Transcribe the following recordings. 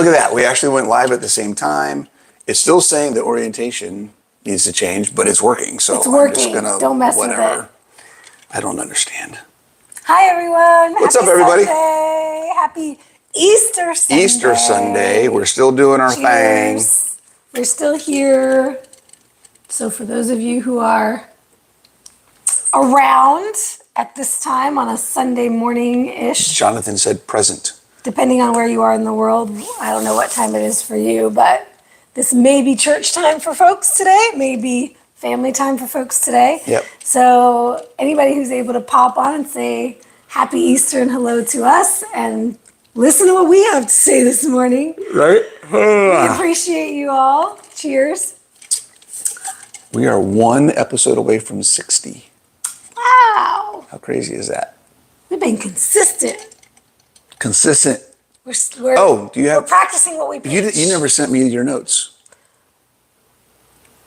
look at that. We actually went live at the same time. It's still saying the orientation needs to change, but it's working. So it's working. I'm just gonna, don't mess whatever. with it. I don't understand. Hi, everyone. What's Happy up, everybody? Sunday. Happy Easter Sunday. Easter Sunday. We're still doing our thing. We're still here. So for those of you who are around at this time on a Sunday morning-ish. Jonathan said present. Depending on where you are in the world, I don't know what time it is for you, but this may be church time for folks today, maybe family time for folks today. Yep. So anybody who's able to pop on and say happy Easter and hello to us and listen to what we have to say this morning. Right? We appreciate you all. Cheers. We are one episode away from 60. Wow. How crazy is that? We've been consistent. Consistent. We're practicing what we preach. You never sent me your notes.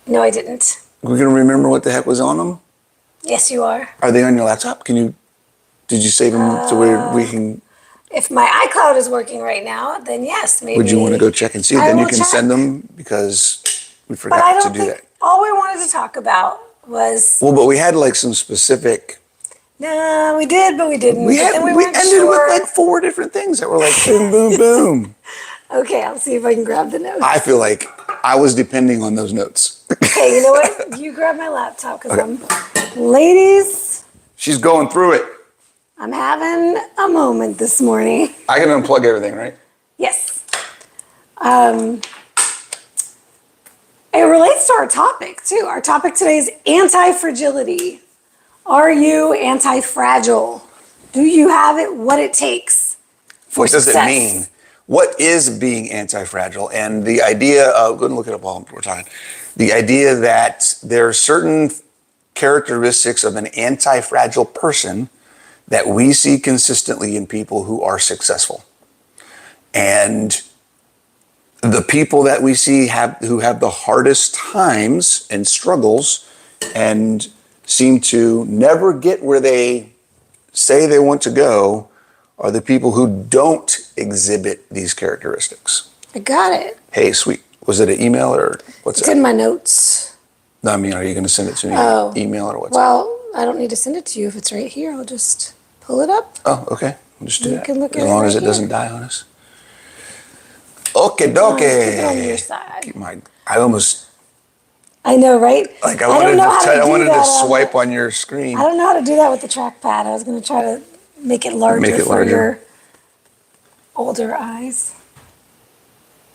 No, I didn't. We're going to remember what the heck was on them? Yes, you are. Are they on your laptop? Did you save them to where we can? If my iCloud is working right now, then yes, maybe. Would you want to go check and see? Then you can send them because we forgot to do that. All we wanted to talk about was. Well, but we had like some specific. No, we did, but we didn't. We ended with like 4 different things that were like boom, boom, boom. Okay, I'll see if I can grab the notes. I feel like I was depending on those notes. Okay, you know what? You grab my laptop because ladies. She's going through it. I'm having a moment this morning. I can unplug everything, right? Yes. It relates to our topic too. Our topic today is anti-fragility. Are you anti-fragile? Do you have it? What it takes for What does success? it mean? What is being anti-fragile? And the idea of, go and look it up while we're talking. The idea that there are certain characteristics of an anti-fragile person that we see consistently in people who are successful. And the people that we see who have the hardest times and struggles and seem to never get where they say they want to go are the people who don't exhibit these characteristics. I got it. Hey, sweet. Was it an email or what's It's in my notes. No, I mean, are you going to send it to me? Email or what's Well, I don't need to send it to you if it's right here. I'll just pull it up. Oh, okay. We'll just do that. Can look as at long it as it right doesn't die on us. Okay, dokie. Keep it on your side. I know, right? Like I wanted to swipe on your screen. I don't know how to do that with the trackpad. I was going to try to make it larger for your older eyes.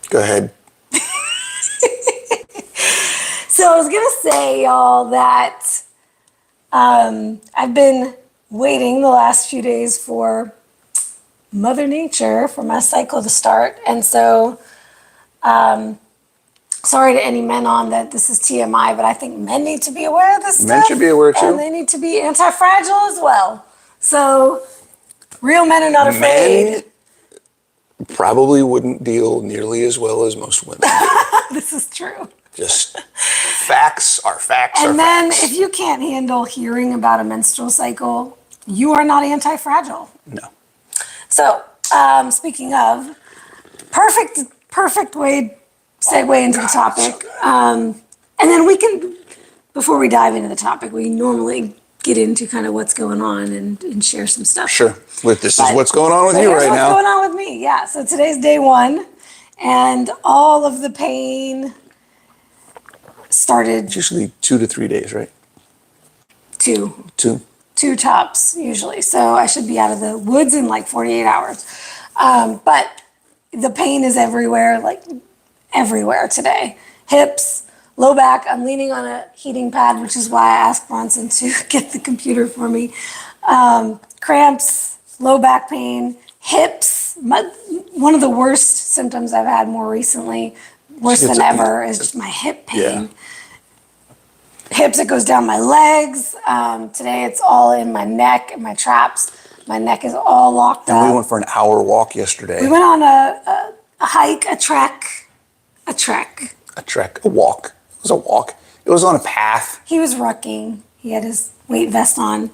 Go ahead. So I was going to say, y'all, that I've been waiting the last few days for Mother Nature, for my cycle to start. And so, sorry to any men on that this is TMI, but I think men need to be aware of this stuff. Men should be aware too. And they need to be anti-fragile as well. So real men are not afraid. Men probably wouldn't deal nearly as well as most women. This is true. Just facts are facts. And then if you can't handle hearing about a menstrual cycle, you are not anti-fragile. No. So speaking of, perfect way segue into the topic. And then we can, before we dive into the topic, we normally get into kind of what's going on and share some stuff. Sure. This is what's going on with you right now. What's going on with me, yeah. So today's day 1, and all of the pain started. It's usually 2 to 3 days, right? 2. 2. 2 tops, usually. So I should be out of the woods in like 48 hours. But the pain is everywhere, like everywhere today. Hips, low back. I'm leaning on a heating pad, which is why I asked Bronson to get the computer for me. Cramps, low back pain, hips. One of the worst symptoms I've had more recently, worse than ever, is just my hip pain. Yeah. Hips, it goes down my legs. Today it's all in my neck and my traps. My neck is all locked up. And we went for an hour walk yesterday. We went on a hike, a walk. It was a walk. It was on a path. He was rucking. He had his weight vest on.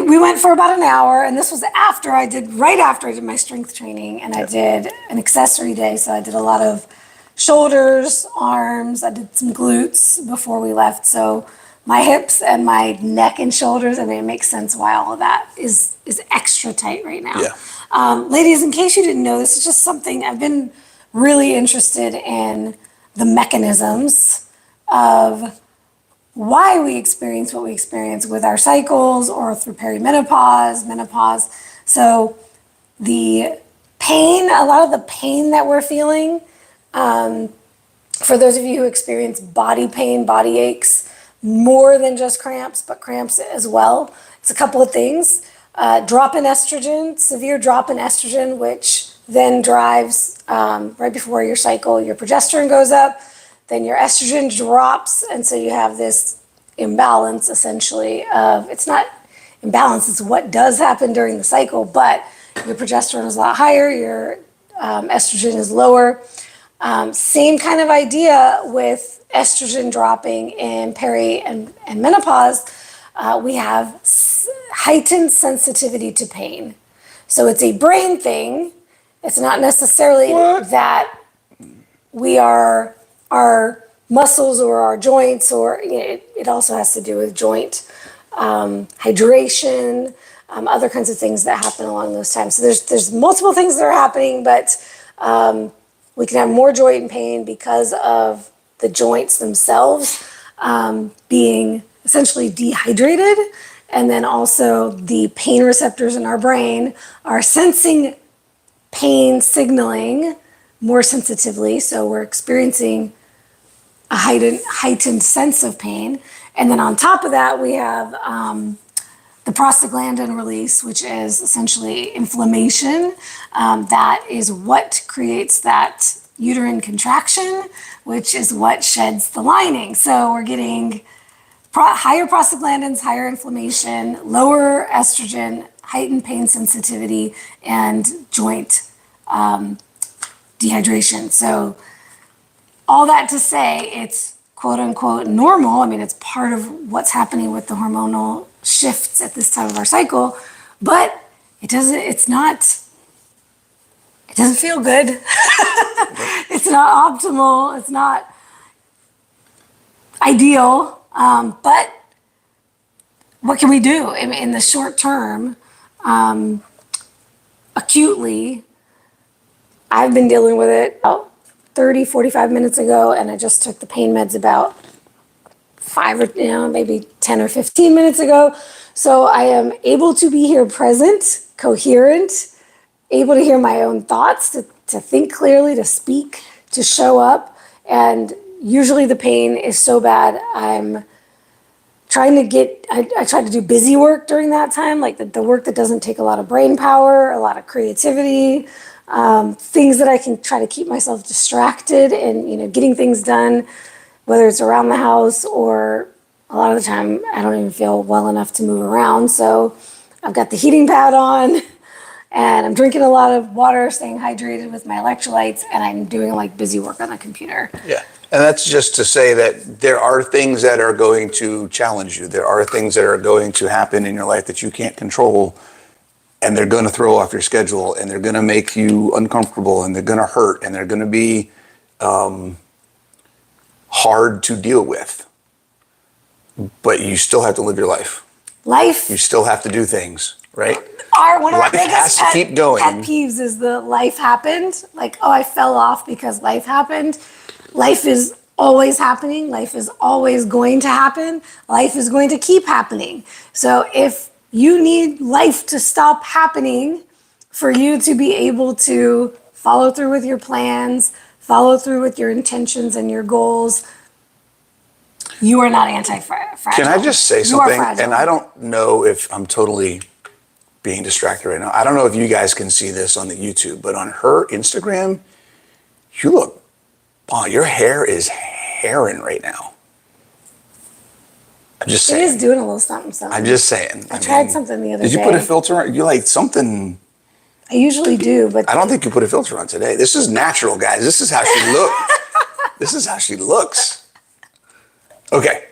we went for about an hour, and this was right after I did my strength training, and I did an accessory day. So I did a lot of shoulders, arms, I did some glutes before we left. So my hips and my neck and shoulders, I mean, it makes sense why all of that is extra tight right now. Yeah. Ladies, in case you didn't know, this is just something I've been really interested in, the mechanisms of why we experience what we experience with our cycles or through perimenopause, menopause. So the pain, a lot of the pain that we're feeling, for those of you who experience body pain, body aches, more than just cramps, but cramps as well, it's a couple of things. Drop in estrogen, severe drop in estrogen, which then drives, right before your cycle, your progesterone goes up, then your estrogen drops, and so you have this imbalance essentially of, it's not imbalance, it's what does happen during the cycle, but your progesterone is a lot higher, your estrogen is lower. Same kind of idea with estrogen dropping in peri and menopause. We have heightened sensitivity to pain. So it's a brain thing. It's not necessarily that our muscles or our joints, or it also has to do with joint hydration, other kinds of things that happen along those times. So there's multiple things that are happening, but we can have more joint pain because of the joints themselves being essentially dehydrated, and then also the pain receptors in our brain are sensing pain signaling more sensitively, so we're experiencing a heightened sense of pain. And then on top of that, we have the prostaglandin release, which is essentially inflammation. That is what creates that uterine contraction, which is what sheds the lining. So we're getting higher prostaglandins, higher inflammation, lower estrogen, heightened pain sensitivity, and joint dehydration. So all that to say, it's quote unquote normal. I mean, it's part of what's happening with the hormonal shifts at this time of our cycle, but it doesn't feel good. It's not optimal. It's not ideal. But what can we do in the short term? Acutely, I've been dealing with it about 30, 45 minutes ago, and I just took the pain meds about maybe 10 or 15 minutes ago. So I am able to be here present, coherent, able to hear my own thoughts, to think clearly, to speak, to show up. And usually the pain is so bad, I'm trying to I try to do busy work during that time, like the work that doesn't take a lot of brain power, a lot of creativity, things that I can try to keep myself distracted and, getting things done, whether it's around the house or a lot of the time I don't even feel well enough to move around. So I've got the heating pad on and I'm drinking a lot of water, staying hydrated with my electrolytes, and I'm doing like busy work on the computer. Yeah. And that's just to say that there are things that are going to challenge you. There are things that are going to happen in your life that you can't control, and they're going to throw off your schedule, and they're going to make you uncomfortable, and they're going to hurt, and they're going to be hard to deal with. But you still have to live your life. You still have to do things, right? One of our biggest pet peeves is the life happened. Like, oh, I fell off because life happened. Life is always happening. Life is always going to happen. Life is going to keep happening. So if you need life to stop happening for you to be able to follow through with your plans, follow through with your intentions and your goals, you are not anti-fragile. Can I just say something? And I don't know if I'm totally being distracted right now. I don't know if you guys can see this on the YouTube, but on her Instagram, you look, wow, your hair is herring right now. I'm just saying. It is doing a little something. I'm just saying. I tried something the other day. Did you put a filter on? You like something? I usually do, but I don't think you put a filter on today. This is natural, guys. This is how she looks. This is how she looks. Okay.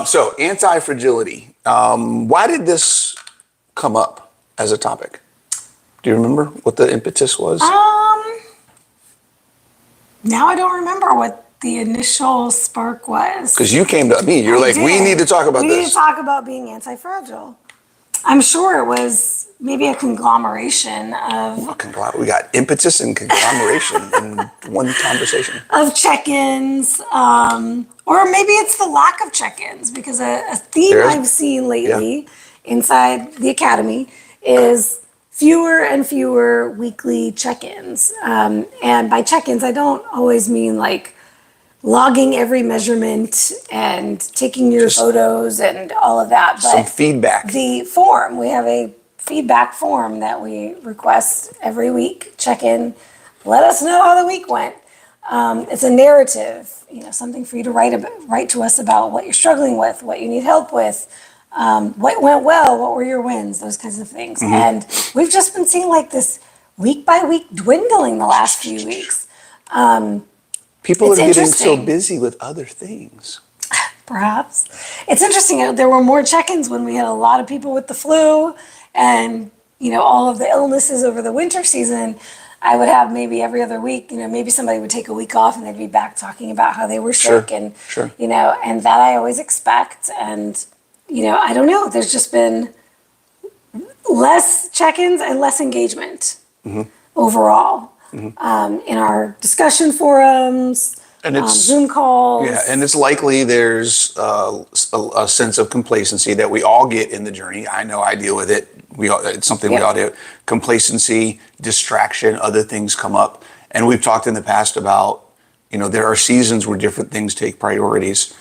So anti-fragility. Why did this come up as a topic? Do you remember what the impetus was? Now I don't remember what the initial spark was. Because you came to me, you're I like, we did. need to talk about We this. need to talk about being anti-fragile. I'm sure it was maybe a conglomeration We got impetus and conglomeration in one conversation. of check-ins, or maybe it's the lack of check-ins, because a theme I've seen lately inside the academy is fewer and fewer weekly check-ins. And by check-ins, I don't always mean like logging every measurement and taking your photos and all of that, but some feedback. The form, we have a feedback form that we request every week. Check in, let us know how the week went. It's a narrative, something for you to write to us about what you're struggling with, what you need help with, what went well, what were your wins, those kinds of things. Mm-hmm. And we've just been seeing like this week by week dwindling the last few weeks. People are getting so busy with other things. Perhaps. It's interesting. There were more check-ins when we had a lot of people with the flu and, all of the illnesses over the winter season. I would have maybe every other week, maybe somebody would take a week off and they'd be back talking about how they were sick and, and that I always expect. And, I don't know, there's just been less check-ins and less engagement overall. In our discussion forums, and Zoom calls. Yeah, and it's likely there's a sense of complacency that we all get in the journey. I know I deal with it. It's something we all do. Complacency, distraction, other things come up. And we've talked in the past about, there are seasons where different things take priorities.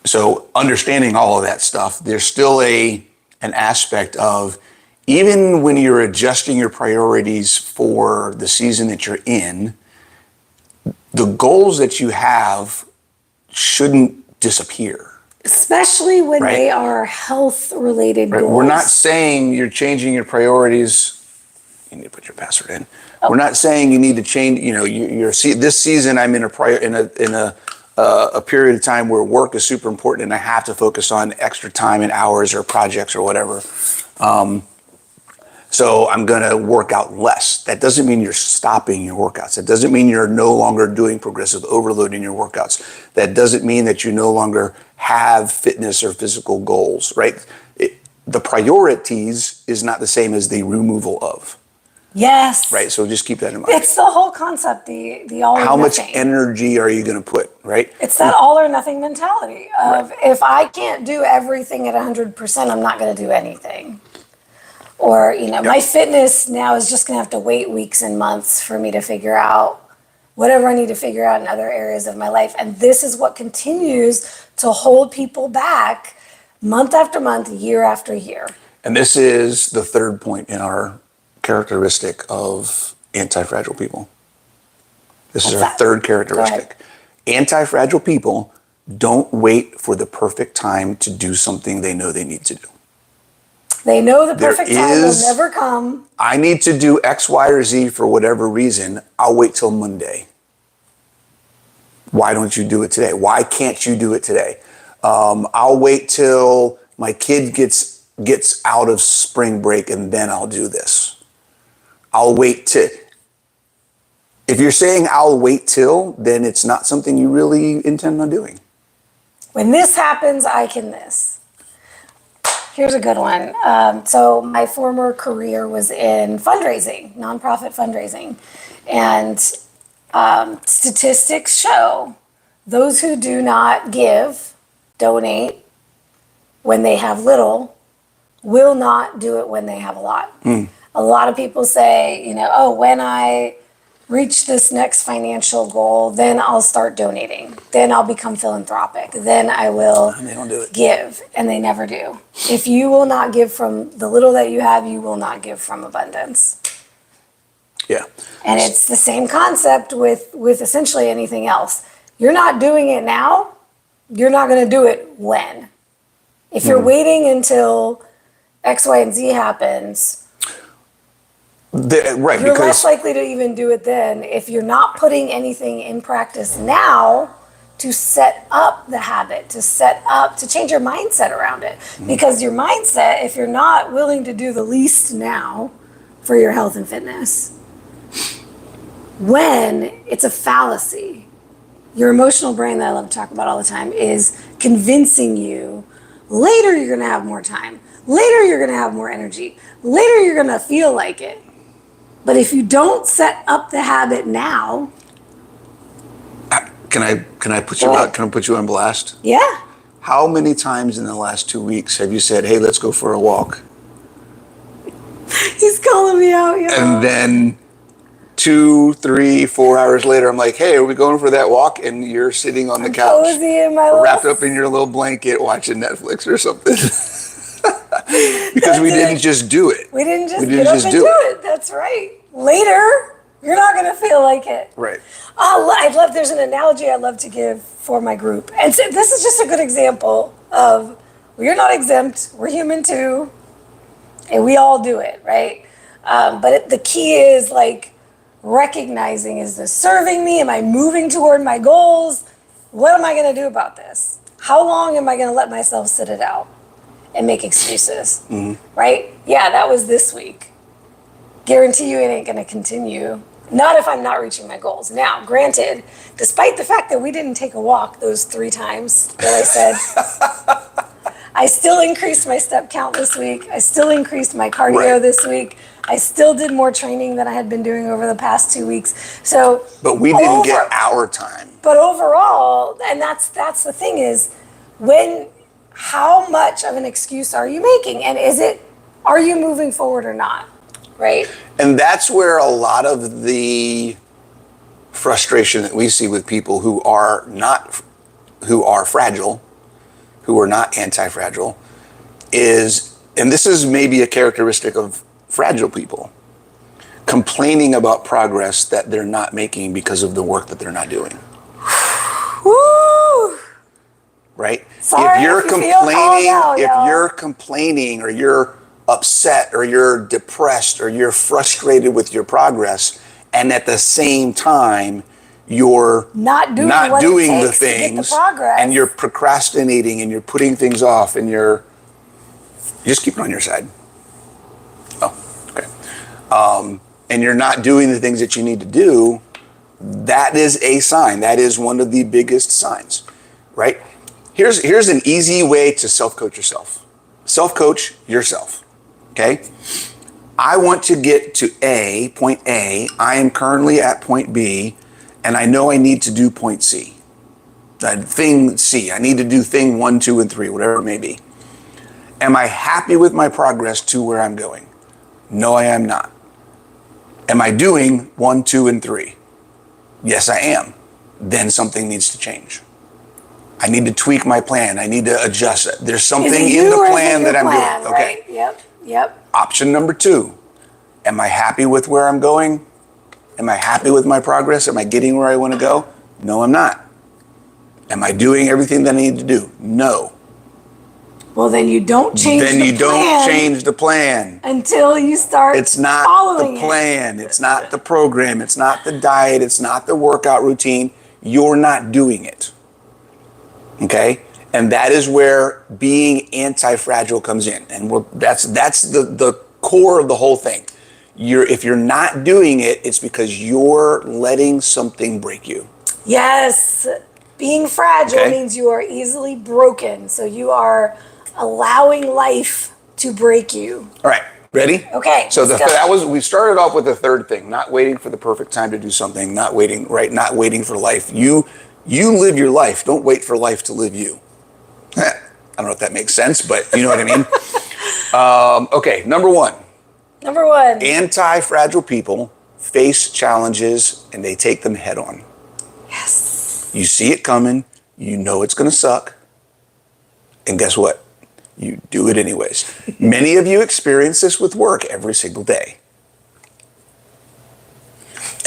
So understanding all of that stuff, there's still an aspect of, even when you're adjusting your priorities for the season that you're in, the goals that you have shouldn't disappear. Especially when they are health-related goals. We're not saying you're changing your priorities. You need to put your password in. Oh. We're not saying you need to change. This season I'm in a period of time where work is super important and I have to focus on extra time and hours or projects or whatever. So I'm going to work out less. That doesn't mean you're stopping your workouts. That doesn't mean you're no longer doing progressive overload in your workouts. That doesn't mean that you no longer have fitness or physical goals, right? The priorities is not the same as the removal of. Yes. Right, so just keep that in mind. It's the whole concept, the all or nothing. How much energy are you going to put, right? It's that all or nothing mentality of if I can't do everything at 100%, I'm not going to do anything. Or, my fitness now is just going to have to wait weeks and months for me to figure out whatever I need to figure out in other areas of my life. And this is what continues to hold people back month after month, year after year. And this is the third point in our characteristic of anti-fragile people. This is our third characteristic. Anti-fragile people don't wait for the perfect time to do something they know they need to do. They know the perfect time will never come. I need to do X, Y, or Z for whatever reason. I'll wait till Monday. Why don't you do it today? Why can't you do it today? I'll wait till my kid gets out of spring break and then I'll do this. I'll wait till. If you're saying I'll wait till, then it's not something you really intend on doing. When this happens, I can this. Here's a good one. So my former career was in fundraising, nonprofit fundraising. And statistics show those who do not donate when they have little, will not do it when they have a lot. A lot of people say, when I reach this next financial goal, then I'll start donating. Then I'll become philanthropic. Then I will give. And they never do. If you will not give from the little that you have, you will not give from abundance. Yeah. And it's the same concept with essentially anything else. You're not doing it now, you're not going to do it when. If you're waiting until X, Y, and Z happens, you're less likely to even do it then. If you're not putting anything in practice now, to set up the habit, to change your mindset around it. Because your mindset, if you're not willing to do the least now for your health and fitness, when it's a fallacy, your emotional brain that I love to talk about all the time is convincing you later you're going to have more time. Later you're going to have more energy. Later you're going to feel like it. But if you don't set up the habit now, Can I put you out? Can I put you on blast? yeah. How many times in the last 2 weeks have you said, "Hey, let's go for a walk"? He's calling me out, y'all. And then 2, 3, 4 hours later, I'm like, "Hey, are we going for that walk?" And you're sitting on the couch, cozy in my wrapped up in your little blanket, watching Netflix or something. Because we didn't just do it. We didn't just get up and do it. That's right. Later, you're not going to feel like it. Right. Oh, there's an analogy I love to give for my group. And so this is just a good example of we're not exempt. We're human too. And we all do it, right? But the key is like recognizing, is this serving me? Am I moving toward my goals? What am I going to do about this? How long am I going to let myself sit it out and make excuses? Right? Yeah, that was this week. Guarantee you it ain't going to continue. Not if I'm not reaching my goals. Now, granted, despite the fact that we didn't take a walk those 3 times that I said, I still increased my step count this week. I still increased my cardio this week. I still did more training than I had been doing over the past 2 weeks. So, but we didn't get our time. But overall, and that's the thing is, how much of an excuse are you making? And are you moving forward or not? Right? And that's where a lot of the frustration that we see with people who are fragile, who are not anti-fragile, is, and this is maybe a characteristic of fragile people, complaining about progress that they're not making because of the work that they're not doing. Woo! Right? Sorry if you're if you feel called out, y'all. you're complaining, or you're upset, or you're depressed, or you're frustrated with your progress, and at the same time you're not doing the things, and you're procrastinating, and you're putting things off, and you're just keep it on your side. Oh, okay. And you're not doing the things that you need to do. That is a sign. That is one of the biggest signs, right? Here's an easy way to self-coach yourself. Self-coach yourself. Okay, I want to get to point A. I am currently at point B, and I know I need to do point C. Thing C. I need to do thing 1, 2, and 3, whatever it may be. Am I happy with my progress to where I'm going? No, I am not. Am I doing 1, 2, and 3? Yes, I am. Then something needs to change. I need to tweak my plan. I need to adjust it. There's something in the plan that I'm doing. Okay. Right. Yep. Option number 2. Am I happy with where I'm going? Am I happy with my progress? Am I getting where I want to go? No, I'm not. Am I doing everything that I need to do? No. Well, then you don't change the plan until you start It's not following the plan. It's not the program. It's not the diet. It's not the workout routine. You're not doing it. Okay? And that is where being anti-fragile comes in. And that's the core of the whole thing. If you're not doing it, it's because you're letting something break you. Yes. Being fragile means you are easily broken. So you are allowing life to break you. All right. Ready? Okay. So we started off with the third thing, not waiting for the perfect time to do something, not waiting for life. You live your life. Don't wait for life to live you. I don't know if that makes sense, but you know what I mean? Okay, number one. Anti-fragile people face challenges and they take them head on. Yes. You see it coming. You know it's going to suck. And guess what? You do it anyways. Many of you experience this with work every single day.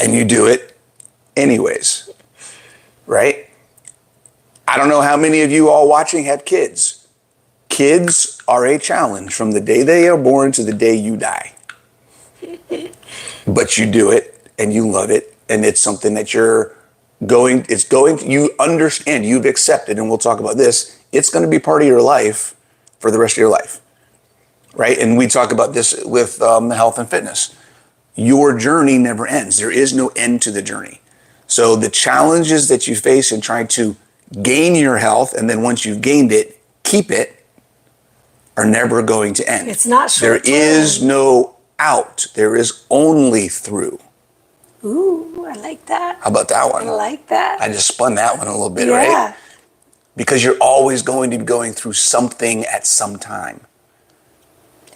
And you do it anyways. Right? I don't know how many of you all watching have kids. Kids are a challenge from the day they are born to the day you die. But you do it and you love it, and it's something that you're you understand, you've accepted, and we'll talk about this, it's going to be part of your life for the rest of your life, right? And we talk about this with health and fitness. Your journey never ends. There is no end to the journey. So the challenges that you face in trying to gain your health, and then once you've gained it, keep it, are never going to end. It's not short There is no out. There is only through. Ooh, I like that. How about that one? I like that. I just spun that one a little bit, Yeah. right? Because you're always going to be going through something at some time.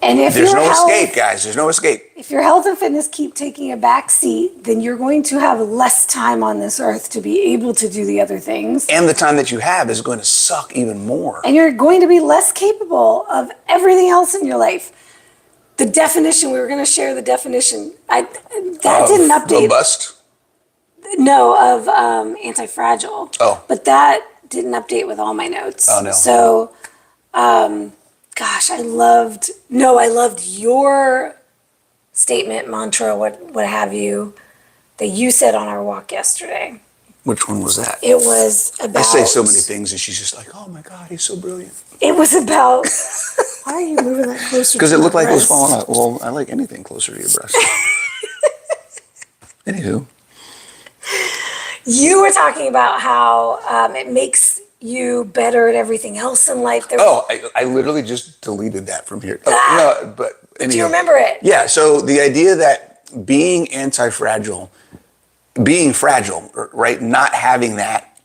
And if There's your no health, escape, guys. There's no escape. if your health and fitness keep taking a back seat, then you're going to have less time on this earth to be able to do the other things. And the time that you have is going to suck even more. And you're going to be less capable of everything else in your life. The definition, we were going to share the definition. That didn't update. Robust? No, of anti-fragile. Oh. But that didn't update with all my notes. Oh, no. So, gosh, I loved your statement, mantra, what have you, that you said on our walk yesterday. Which one was that? It was about. I say so many things and she's just like, oh my God, he's so brilliant. It was about. Why are you moving that closer? Because it looked like it was falling falling out. Well, I like anything closer to your breast. Anywho. You were talking about how it makes you better at everything else in life. I literally just deleted that from here. No, but Do you remember it? Yeah. So the idea that being anti-fragile, being fragile, right? Not having that,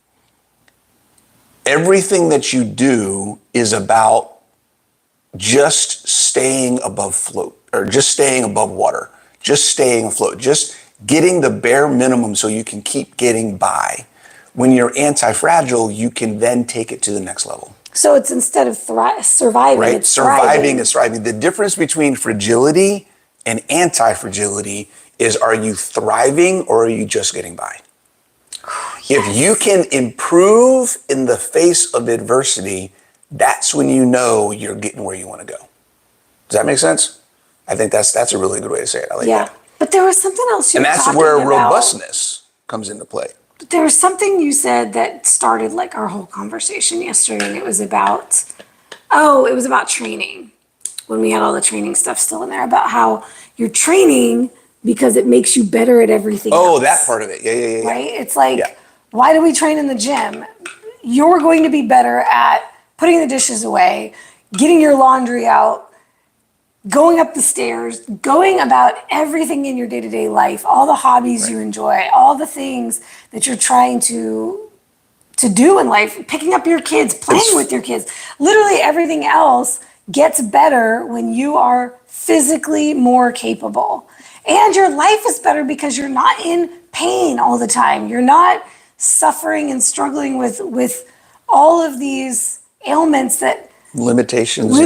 everything that you do is about just staying above float, or just staying above water, just staying afloat, just getting the bare minimum so you can keep getting by. When you're anti-fragile, you can then take it to the next level. So it's instead of surviving, right? it's Surviving is thriving. The difference between fragility and anti-fragility is, are you thriving or are you just getting by? Yes. If you can improve in the face of adversity, that's when you know you're getting where you want to go. Does that make sense? I think that's a really good way to say it. I like that. But there was something else you were talking about. And that's where robustness comes into play. There was something you said that started like our whole conversation yesterday, and it was about training. When we had all the training stuff still in there, about how you're training because it makes you better at everything else. Oh, that part of it. Yeah. Right? It's like, why do we train in the gym? You're going to be better at putting the dishes away, getting your laundry out, going up the stairs, going about everything in your day-to-day life, all the hobbies you enjoy, all the things that you're trying to do in life, picking up your kids, playing with your kids. Literally everything else gets better when you are physically more capable. And your life is better because you're not in pain all the time. You're not suffering and struggling with all of these ailments that limitations,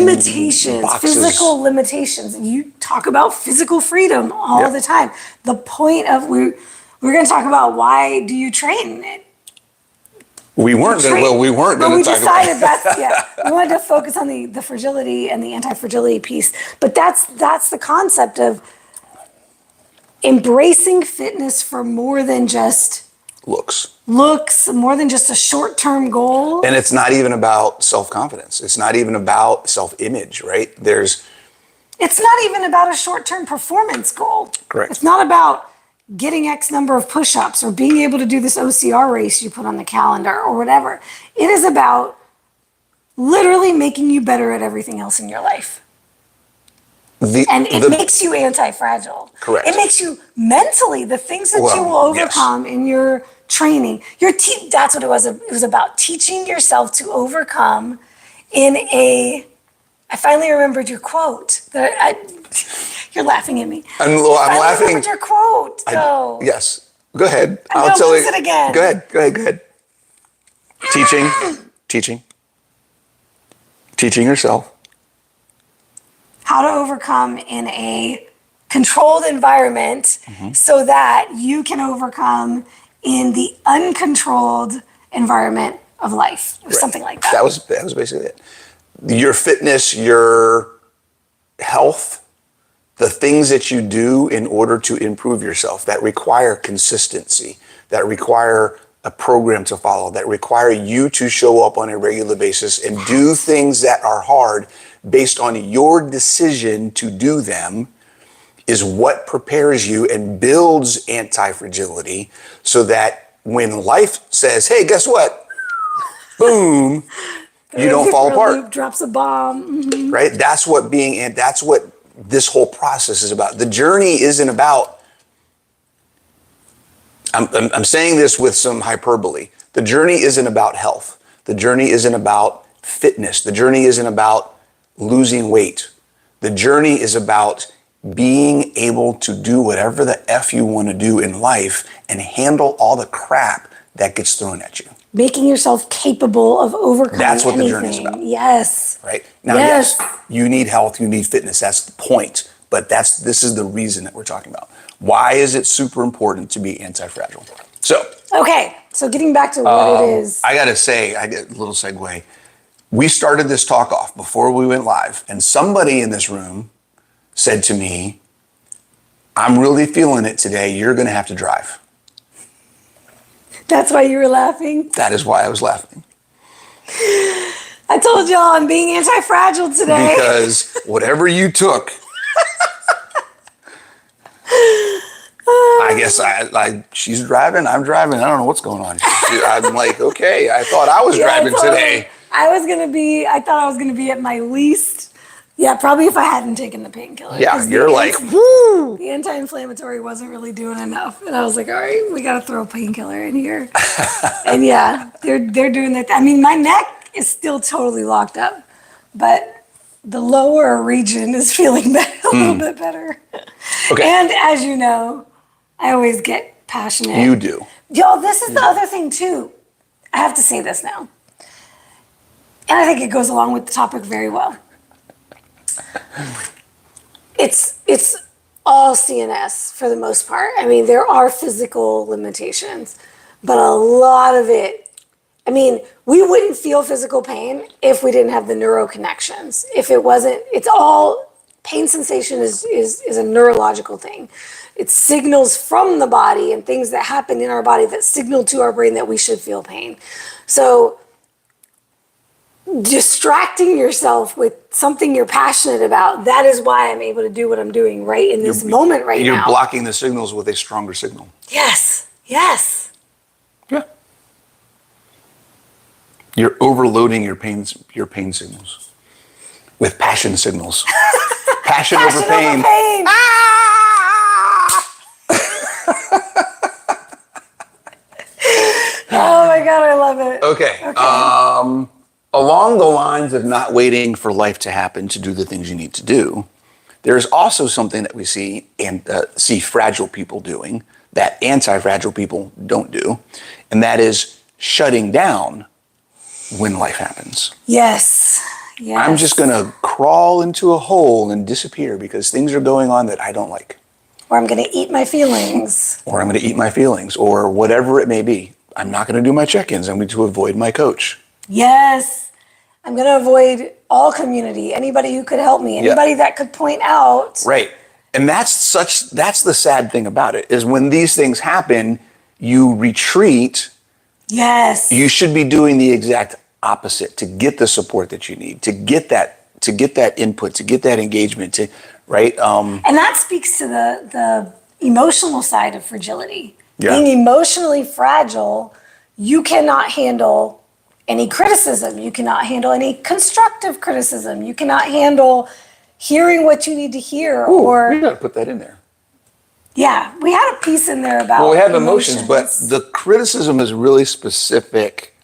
physical limitations. You talk about physical freedom all the time. The point of we're going to talk about, why do you train? We weren't going to talk about it. We decided we wanted to focus on the fragility and the anti-fragility piece. But that's the concept of embracing fitness for more than just looks, more than just a short-term goal. And it's not even about self-confidence. It's not even about self-image, right? It's not even about a short-term performance goal. Correct. It's not about getting X number of push-ups or being able to do this OCR race you put on the calendar or whatever. It is about literally making you better at everything else in your life. And it makes you anti-fragile. Correct. It makes you mentally, the things that you will overcome in your training. That's what it was. It was about teaching yourself to overcome I finally remembered your quote. You're laughing at me. I'm laughing. I remembered your quote, though. Yes. Go ahead. I'll tell you. It again. Go ahead. Teaching yourself how to overcome in a controlled environment so that you can overcome in the uncontrolled environment of life, or something like that. That was basically it. Your fitness, your health, the things that you do in order to improve yourself that require consistency, that require a program to follow, that require you to show up on a regular basis and do things that are hard based on your decision to do them, is what prepares you and builds anti-fragility, so that when life says, hey, guess what? Boom, you don't fall apart. Drops a bomb. Mm-hmm. Right? That's what this whole process is about. The journey isn't about, I'm saying this with some hyperbole. The journey isn't about health. The journey isn't about fitness. The journey isn't about losing weight. The journey is about being able to do whatever the F you want to do in life and handle all the crap that gets thrown at you. Making yourself capable of overcoming That's what anything. the journey is about. Yes. Right? Now, yes, you need health, you need fitness. That's the point. But this is the reason that we're talking about. Why is it super important to be anti-fragile? So. Okay. So getting back to what it is. I got to say, I get a little segue. We started this talk off before we went live, and somebody in this room said to me, I'm really feeling it today. You're going to have to drive. That's why you were laughing? That is why I was laughing. I told y'all I'm being anti-fragile today. Because whatever you took, I guess she's driving, I'm driving. I don't know what's going on. I'm like, okay, I thought I was driving today. I thought I was going to be at my least. Yeah, probably if I hadn't taken the painkiller. Yeah, you're like, woo! The anti-inflammatory wasn't really doing enough. And I was like, all right, we got to throw a painkiller in here. And yeah, they're doing that. I mean, my neck is still totally locked up, but the lower region is feeling a little bit better. Okay. And as you know, I always get passionate. You do. Y'all, this is the other thing too. I have to say this now. And I think it goes along with the topic very well. It's all CNS for the most part. I mean, there are physical limitations, but a lot of it, I mean, we wouldn't feel physical pain if we didn't have the neuro connections. If it wasn't, it's all, pain sensation is a neurological thing. It's signals from the body and things that happen in our body that signal to our brain that we should feel pain. So distracting yourself with something you're passionate about, that is why I'm able to do what I'm doing right in this moment right now. You're blocking the signals with a stronger signal. Yes. Yes. Yeah. You're overloading your pain signals with passion signals. Passion over pain. Over pain. Oh my God, I love it. Okay. Along the lines of not waiting for life to happen to do the things you need to do, there's also something that we see fragile people doing that anti-fragile people don't do, and that is shutting down when life happens. Yes. Yes. I'm just going to crawl into a hole and disappear because things are going on that I don't like. Or I'm going to eat my feelings. Or I'm going to eat my feelings, or whatever it may be. I'm not going to do my check-ins. I'm going to avoid my coach. Yes. I'm going to avoid all community, anybody who could help me, anybody that could point out. Right. And that's the sad thing about it, is when these things happen, you retreat. Yes. You should be doing the exact opposite to get the support that you need, to get that input, to get that engagement, right? And that speaks to the emotional side of fragility. Yeah. Being emotionally fragile, you cannot handle any criticism. You cannot handle any constructive criticism. You cannot handle hearing what you need to hear. Ooh, or you got to put that in there. Yeah, we had a piece in there about. Well, we have emotions, but the criticism is a really specific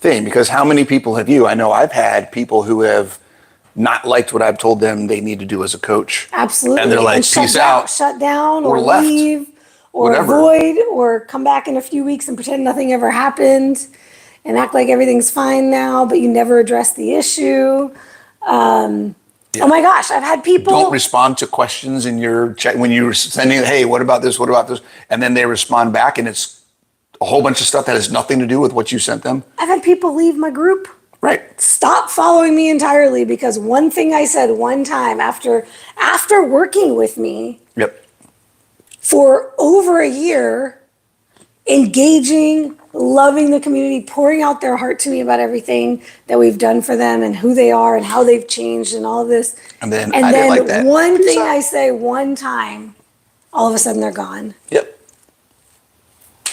thing, because how many people have you? I know I've had people who have not liked what I've told them they need to do as a coach. Absolutely. And they're like, peace out. Shut down or left, leave or whatever. Avoid or come back in a few weeks and pretend nothing ever happened and act like everything's fine now, but you never address the issue. Oh my gosh, I've had people. Don't respond to questions in your chat when you're sending, hey, what about this? What about this? And then they respond back and it's a whole bunch of stuff that has nothing to do with what you sent them. I've had people leave my group. Right. Stop following me entirely because one thing I said one time after working with me. Yep. For over a year, engaging, loving the community, pouring out their heart to me about everything that we've done for them and who they are and how they've changed and all of this. And then I didn't like that. One Peace thing out. I say one time, all of a sudden they're gone. Yep.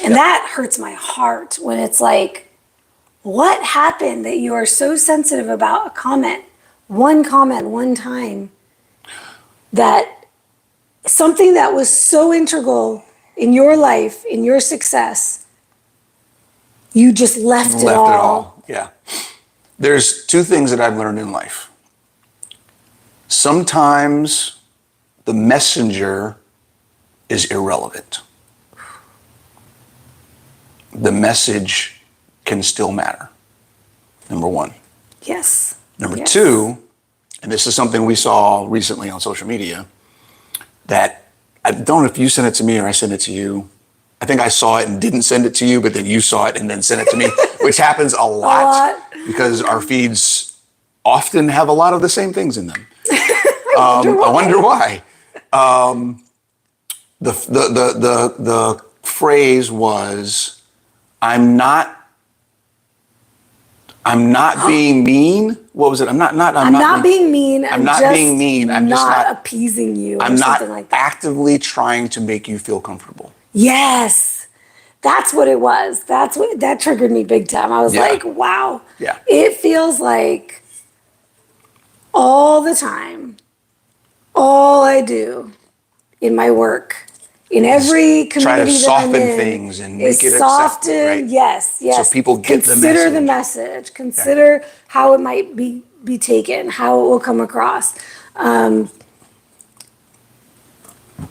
And that hurts my heart when it's like, what happened that you are so sensitive about a comment, one time, that something that was so integral in your life, in your success, you just left it all. Yeah. There's two things that I've learned in life. Sometimes the messenger is irrelevant. The message can still matter. Number one. Yes. Number Yes. two, and this is something we saw recently on social media, that I don't know if you sent it to me or I sent it to you. I think I saw it and didn't send it to you, but then you saw it and then sent it to me, which happens a lot because our feeds often have a lot of the same things in them. I wonder why. The phrase was, I'm not being mean. What was it? I'm not being mean. I'm not being mean. I'm just not appeasing you. I'm or not something like that. actively trying to make you feel comfortable. Yes, that's what it was. That triggered me big time. I was like, wow. Yeah. It feels like all the time, all I do in my work, in every community Try to that soften I'm in, things and is make it soften. accepted, right? Yes. So people get Consider the message. Consider how it might be taken, how it will come across.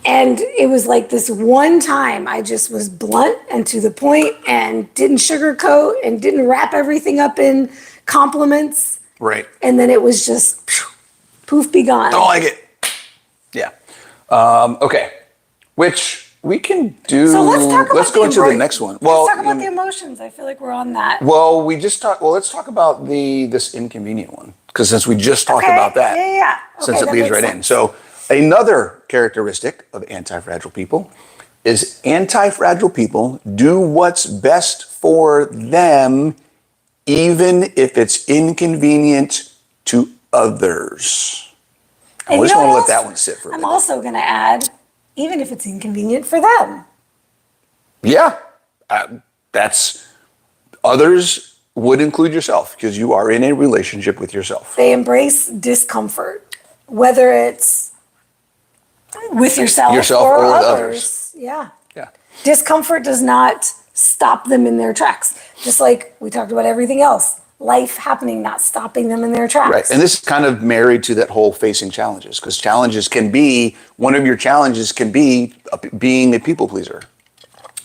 And it was like this one time I just was blunt and to the point and didn't sugarcoat and didn't wrap everything up in compliments. Right. And then it was just poof, be gone. Don't like it. Yeah. Okay. Which we can do. So let's go into the next one. Well, let's talk about the emotions. I feel like we're on that. Well, let's talk about this inconvenient one, because since we just talked about that, since it leads right in. So another characteristic of anti-fragile people is anti-fragile people do what's best for them, even if it's inconvenient to others. I just want to let that one sit for a minute. I'm also going to add, even if it's inconvenient for them. Yeah, that's others would include yourself, because you are in a relationship with yourself. They embrace discomfort, whether it's with yourself or with others. Yeah. Discomfort does not stop them in their tracks. Just like we talked about everything else. Life happening, not stopping them in their tracks. Right. And this is kind of married to that whole facing challenges, because one of your challenges can be being a people pleaser.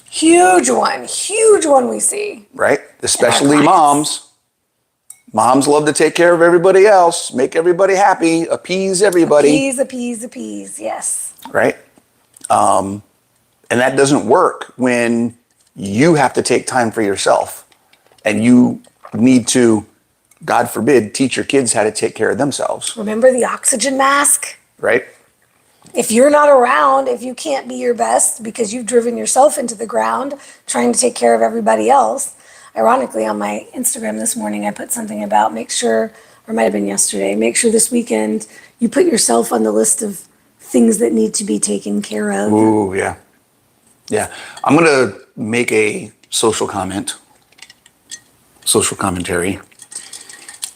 Huge one we see. Right? Especially moms. Moms love to take care of everybody else, make everybody happy, appease everybody. Appease, yes. Right? And that doesn't work when you have to take time for yourself and you need to, God forbid, teach your kids how to take care of themselves. Remember the oxygen mask? Right? If you're not around, if you can't be your best because you've driven yourself into the ground trying to take care of everybody else. Ironically, on my Instagram this morning, I put something about make sure this weekend you put yourself on the list of things that need to be taken care of. Ooh, yeah. Yeah. I'm going to make a social commentary.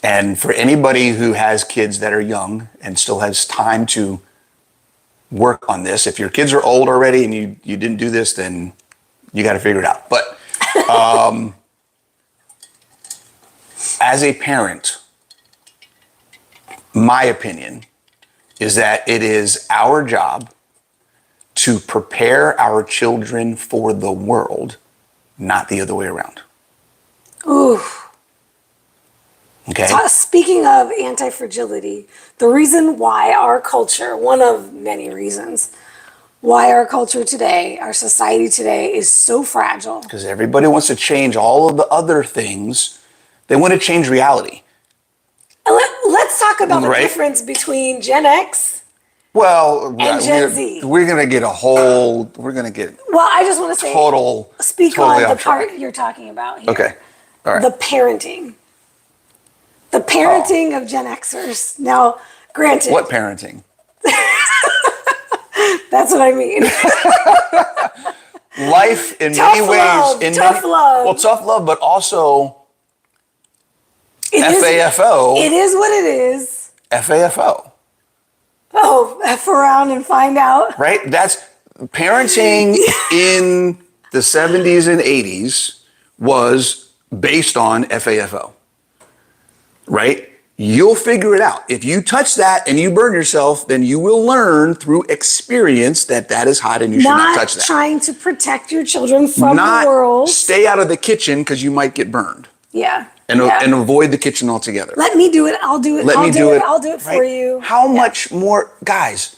And for anybody who has kids that are young and still has time to work on this, if your kids are old already and you didn't do this, then you got to figure it out. But as a parent, my opinion is that it is our job to prepare our children for the world, not the other way around. Ooh. Okay. Speaking of anti-fragility, the reason why our culture, one of many reasons, why our culture today, our society today is so fragile. Because everybody wants to change all of the other things. They want to change reality. And let's talk about the difference between Gen X Well, and Gen Z. we're going to get we're going to get Well, I just want to say, speak totally on the off track. part you're talking about here. Okay. All right. The parenting. The parenting of Gen Xers. Now, granted. What parenting? That's what I mean. Life in Tough many love, ways. tough love. Well, tough love, but also It FAFO. Is, it is what it is. FAFO. Oh, F around and find out. Right? That's parenting in the 70s and 80s was based on FAFO. Right? You'll figure it out. If you touch that and you burn yourself, then you will learn through experience that that is hot and you should not touch that. Not trying to protect your children from Not the world. Stay out of the kitchen because you might get burned. Yeah. And avoid the kitchen altogether. Let me do it. I'll do it. I'll do it. I'll do it for you. How much more, guys,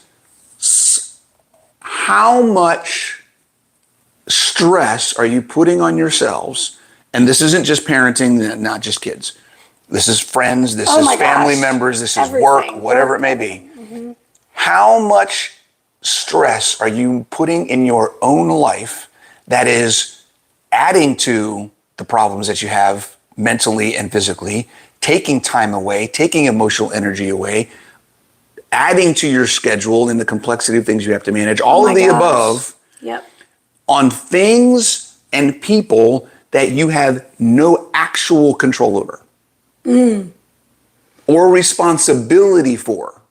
how much stress are you putting on yourselves? And this isn't just parenting, not just kids. This is friends, this is family members, this is work, whatever it may be. Mm-hmm. How much stress are you putting in your own life that is adding to the problems that you have mentally and physically, taking time away, taking emotional energy away, adding to your schedule and the complexity of things you have to manage, all of the above, on things and people that you have no actual control over or responsibility for,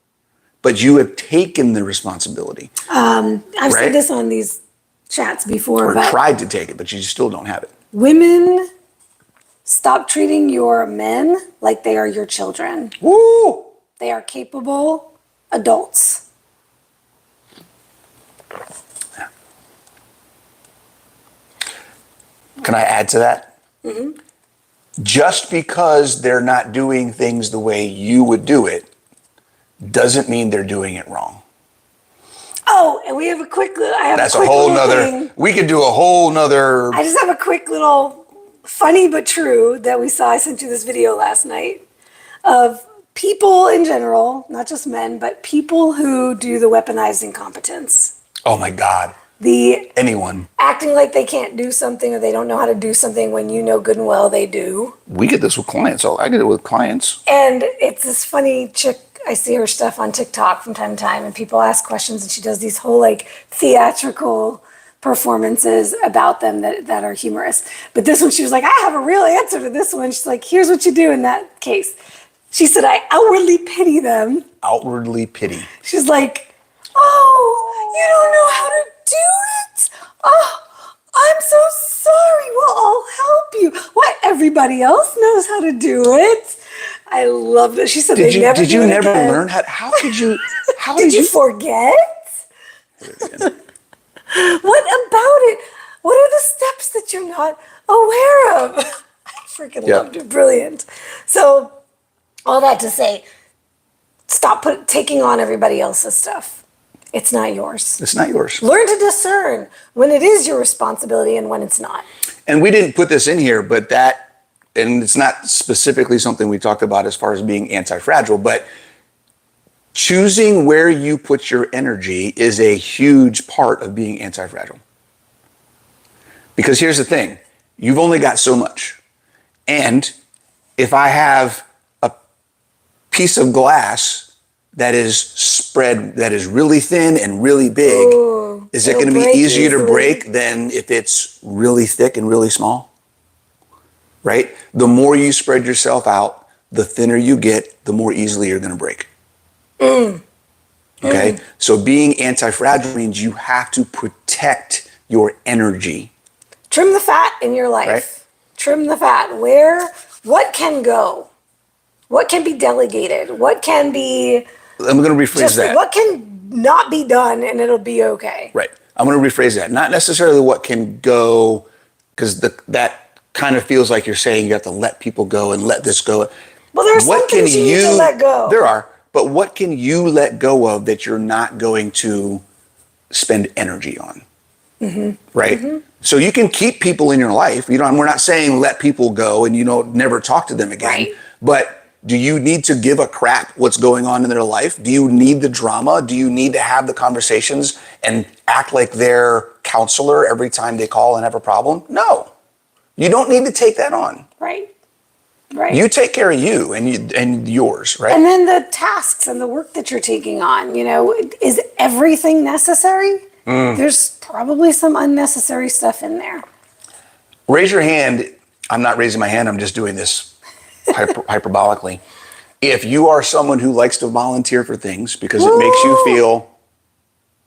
but you have taken the responsibility. I've said this on these chats before, or tried to take it, but you still don't have it. Women, stop treating your men like they are your children. Woo! They are capable adults. Can I add to that? Mm-hmm. Just because they're not doing things the way you would do it doesn't mean they're doing it wrong. Oh, and we have a quick little, That's a whole nother, we could do a whole nother. I just have a quick little funny but true that we saw. I sent you this video last night of people in general, not just men, but people who do the weaponized incompetence. Oh my God. Anyone. Acting like they can't do something or they don't know how to do something when you know good and well they do. We get this with clients. So I get it with clients. And it's this funny chick. I see her stuff on TikTok from time to time and people ask questions and she does these whole like theatrical performances about them that are humorous. But this one, she was like, I have a real answer to this one. She's like, here's what you do in that case. She said, I outwardly pity them. Outwardly pity. She's like, oh, you don't know how to do it? Oh, I'm so sorry. Well, I'll help you. What? Everybody else knows how to do it. I love that. She said, did you never learn how did you did you forget? What about it? What are the steps that you're not aware of? I freaking loved it. Brilliant. So all that to say, stop taking on everybody else's stuff. It's not yours. It's not yours. Learn to discern when it is your responsibility and when it's not. And we didn't put this in here, but and it's not specifically something we talked about as far as being anti-fragile, but choosing where you put your energy is a huge part of being anti-fragile. Because here's the thing, you've only got so much. And if I have a piece of glass that is spread, that is really thin and really big, is it going to be easier to break than if it's really thick and really small? Right? The more you spread yourself out, the thinner you get, the more easily you're going to break. Okay? So being anti-fragile means you have to protect your energy. Trim the fat in your life. Right? Trim the fat. What can go? What can be delegated? What can be... I'm going to rephrase that. What can not be done and it'll be okay? Right. I'm going to rephrase that. Not necessarily what can go, because that kind of feels like you're saying you have to let people go and let this go. Well, there's some things you need to let go. There are. But what can you let go of that you're not going to spend energy on? Mm-hmm. Right? Mm-hmm. So you can keep people in your life. We're not saying let people go and never talk to them again. Right. But Do you need to give a crap what's going on in their life? Do you need the drama? Do you need to have the conversations and act like their counselor every time they call and have a problem? No, you don't need to take that on. Right. Right. You take care of you and yours, right? And then the tasks and the work that you're taking on, is everything necessary? There's probably some unnecessary stuff in there. Raise your hand. I'm not raising my hand. I'm just doing this hyperbolically. If you are someone who likes to volunteer for things because it makes you feel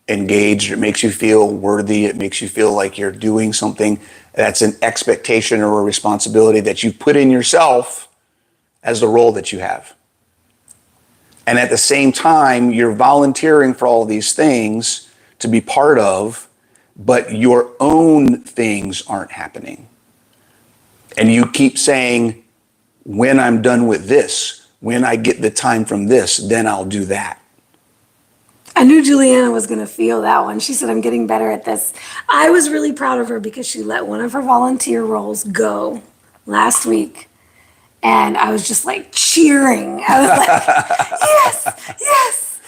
engaged, it makes you feel worthy, it makes you feel like you're doing something that's an expectation or a responsibility that you put in yourself as the role that you have. And at the same time, you're volunteering for all these things to be part of, but your own things aren't happening. And you keep saying, when I'm done with this, when I get the time from this, then I'll do that. I knew Juliana was going to feel that one. She said, I'm getting better at this. I was really proud of her because she let one of her volunteer roles go last week. And I was just like cheering. I was like, yes, yes.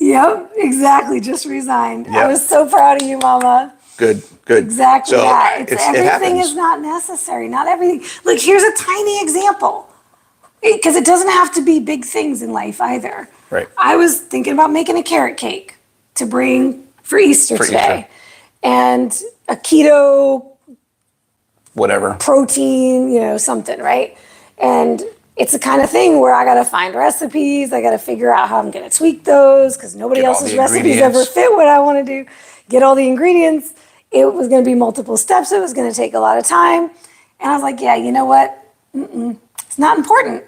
Yep, exactly. Just resigned. Yep. I was so proud of you, Mama. Good. Exactly that. Everything is not necessary. Not everything. Look, here's a tiny example. Because it doesn't have to be big things in life either. Right. I was thinking about making a carrot cake to bring for Easter today. And a keto whatever protein, something, right? And it's the kind of thing where I got to find recipes. I got to figure out how I'm going to tweak those because nobody else's recipes ever fit what I want to do. Get all the ingredients. It was going to be multiple steps. It was going to take a lot of time. And I was like, yeah, you know what? It's not important.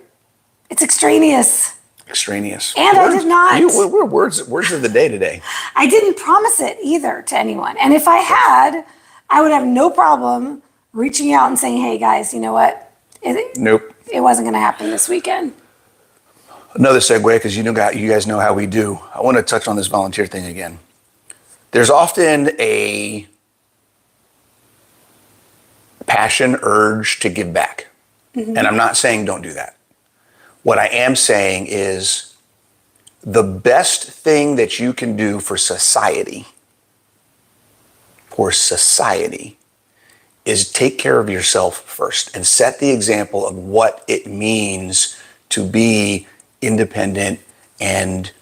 It's extraneous. And I did not. We're words of the day today. I didn't promise it either to anyone. And if I had, I would have no problem reaching out and saying, hey guys, you know what? Nope. It wasn't going to happen this weekend. Another segue, because you guys know how we do. I want to touch on this volunteer thing again. There's often a passion, urge to give back. And I'm not saying don't do that. What I am saying is the best thing that you can do for society is take care of yourself first and set the example of what it means to be independent and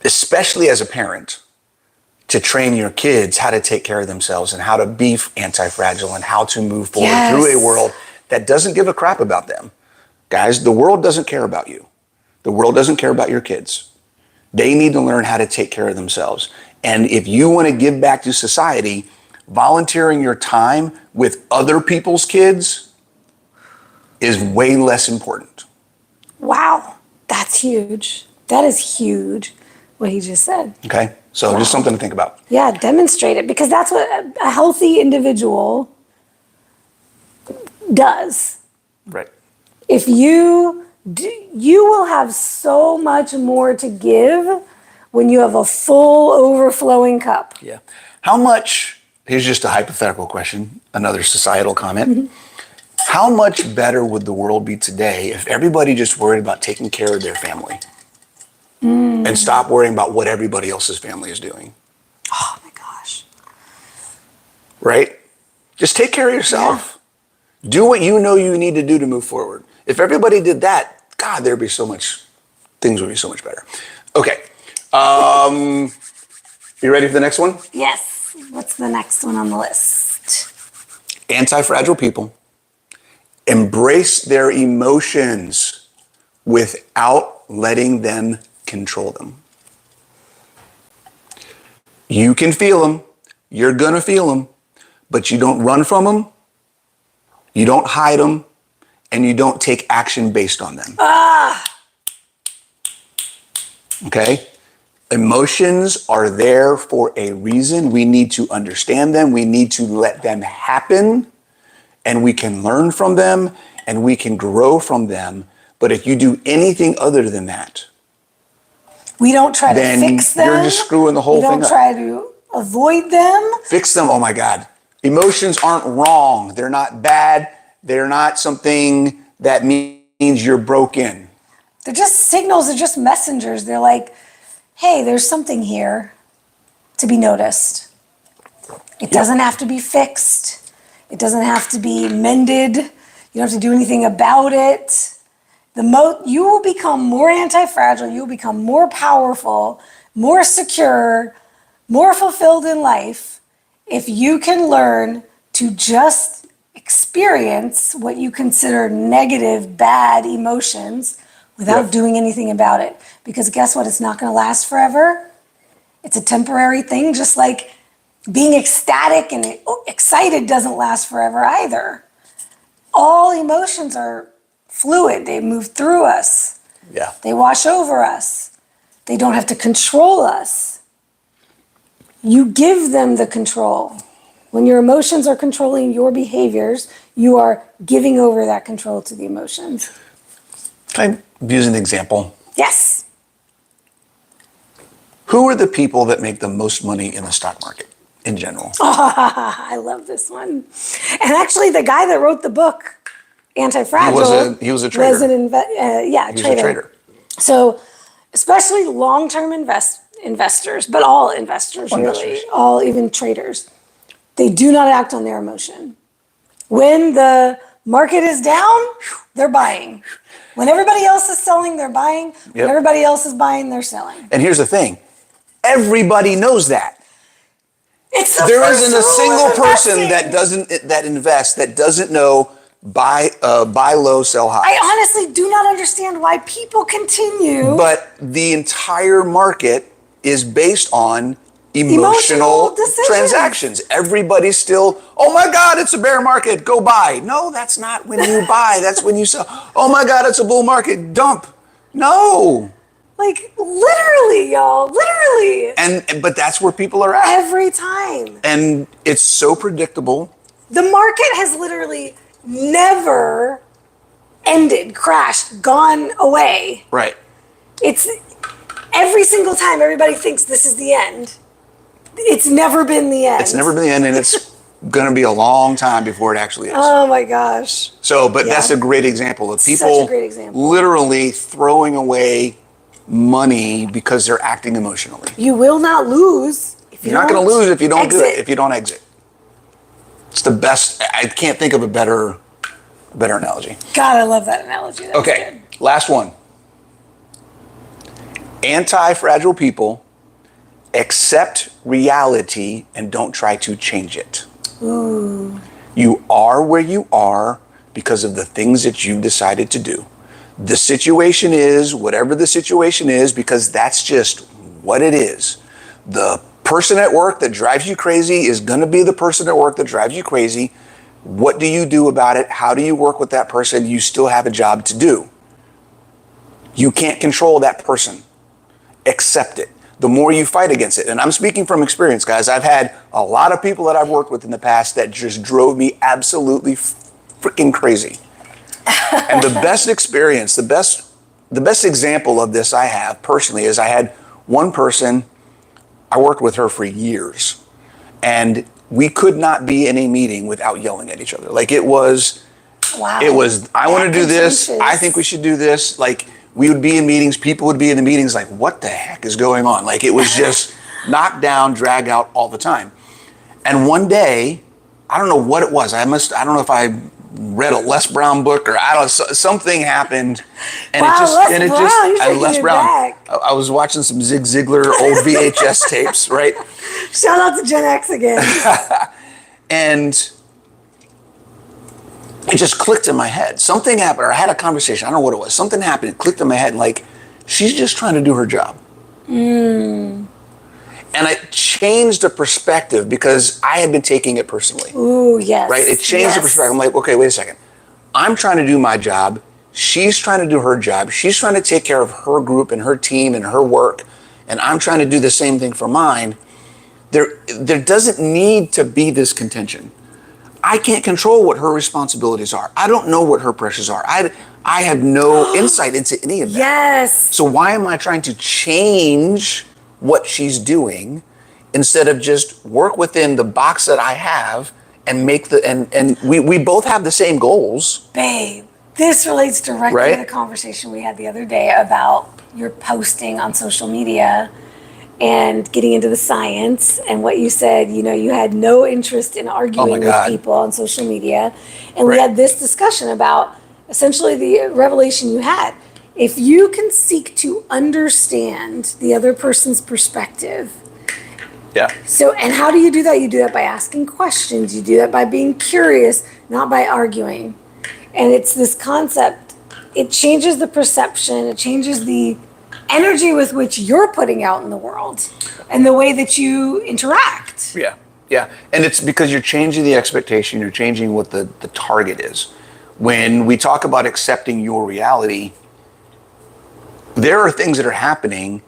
especially as a parent to train your kids how to take care of themselves and how to be anti-fragile and how to move forward through a world that doesn't give a crap about them. Guys, the world doesn't care about you. The world doesn't care about your kids. They need to learn how to take care of themselves. And if you want to give back to society, volunteering your time with other people's kids is way less important. Wow, that's huge. That is huge, what he just said. Okay, so just something to think about. Yeah, demonstrate it, because that's what a healthy individual does. Right. If you will have so much more to give when you have a full overflowing cup. Yeah. How much, here's just a hypothetical question, another societal comment. How much better would the world be today if everybody just worried about taking care of their family and stop worrying about what everybody else's family is doing? Oh my gosh. Right? Just take care of yourself. Yeah. Do what you know you need to do to move forward. If everybody did that, God, things would be so much better. Okay. You ready for the next one? Yes. What's the next one on the list? Anti-fragile people embrace their emotions without letting them control them. You can feel them. You're going to feel them, but you don't run from them. You don't hide them, and you don't take action based on them. Okay? Emotions are there for a reason. We need to understand them. We need to let them happen, and we can learn from them, and we can grow from them. But if you do anything other than that, we don't try to fix them. You're just screwing the whole thing up. We don't try to avoid them. Fix them. Oh my God. Emotions aren't wrong. They're not bad. They're not something that means means you're broken. They're just signals, they're just messengers. They're like, hey, there's something here to be noticed. It doesn't have to be fixed. It doesn't have to be mended. You don't have to do anything about it. You will become more anti-fragile, you will become more powerful, more secure, more fulfilled in life if you can learn to just experience what you consider negative, bad emotions without doing anything about it. Because guess what? It's not going to last forever. It's a temporary thing, just like being ecstatic and excited doesn't last forever either. All emotions are fluid. They move through us. Yeah. They wash over us. They don't have to control us. You give them the control. When your emotions are controlling your behaviors, you are giving over that control to the emotions. Can I use an example? Yes. Who are the people that make the most money in the stock market in general? I love this one. And actually, the guy that wrote the book, Anti-Fragile, He was a trader. Was He was a trader. So, especially long-term investors, but all investors really, all even traders, they do not act on their emotion. When the market is down, they're buying. When everybody else is selling, they're buying. When everybody else is buying, they're selling. And here's the thing. Everybody knows that. There isn't a single person that invests that doesn't know buy low, sell high. I honestly do not understand why people continue. But the entire market is based on emotional transactions. Everybody's still, oh my God, it's a bear market, go buy. No, that's not when you buy, that's when you sell. Oh my God, it's a bull market, dump. No. Like literally, y'all, literally. But that's where people are at. Every time. And it's so predictable. The market has literally never ended, crashed, gone away. Right. It's every single time everybody thinks this is the end. It's never been the end. It's never been the end, and it's going to be a long time before it actually is. Oh my gosh. So, but that's a great example of people literally throwing away money because they're acting emotionally. You will not lose if you You're not going to lose if you don't do exit. it, if you don't exit. It's the best. I can't think of a better analogy. God, I love that analogy. That okay, last one. Anti-fragile people accept reality and don't try to change it. Ooh. You are where you are because of the things that you decided to do. The situation is whatever the situation is because that's just what it is. The person at work that drives you crazy is going to be the person at work that drives you crazy. What do you do about it? How do you work with that person? You still have a job to do. You can't control that person. Accept it. The more you fight against it. And I'm speaking from experience, guys. I've had a lot of people that I've worked with in the past that just drove me absolutely freaking crazy. And the best experience, the best example of this I have personally is I had one person, I worked with her for years, and we could not be in a meeting without yelling at each other. Like it was, I want to do this. I think we should do this. Like we would be in meetings, people would be in the meetings like, what the heck is going on? Like it was just knocked down, drag out all the time. And one day, I don't know what it was. I don't know if I read a Les Brown book or I don't know, something happened. And Les Brown. I was watching some Zig Ziglar old VHS tapes, right? Shout out to Gen X again. And it just clicked in my head. Something happened, or I had a conversation. I don't know what it was. Something happened. It clicked in my head. Like, she's just trying to do her job. And it changed the perspective because I had been taking it personally. Ooh, yes. Right? It changed the perspective. I'm like, okay, wait a second. I'm trying to do my job. She's trying to do her job. She's trying to take care of her group and her team and her work. And I'm trying to do the same thing for mine. There doesn't need to be this contention. I can't control what her responsibilities are. I don't know what her pressures are. I have no insight into any of that. Yes. So why am I trying to change what she's doing instead of just work within the box that I have and make and we both have the same goals. Babe. This relates directly to Right? the conversation we had the other day about your posting on social media and getting into the science, and what you said, you had no interest in Oh my arguing with God. people on social media. And we Right. had this discussion about essentially the revelation you had. If you can seek to understand the other person's perspective, Yeah. so, and how do you do that? You do that by asking questions. You do that by being curious, not by arguing. And it's this concept, it changes the perception, it changes the energy with which you're putting out in the world and the way that you interact. Yeah. Yeah. And it's because you're changing the expectation, you're changing what the target is. When we talk about accepting your reality, there are things that are happening.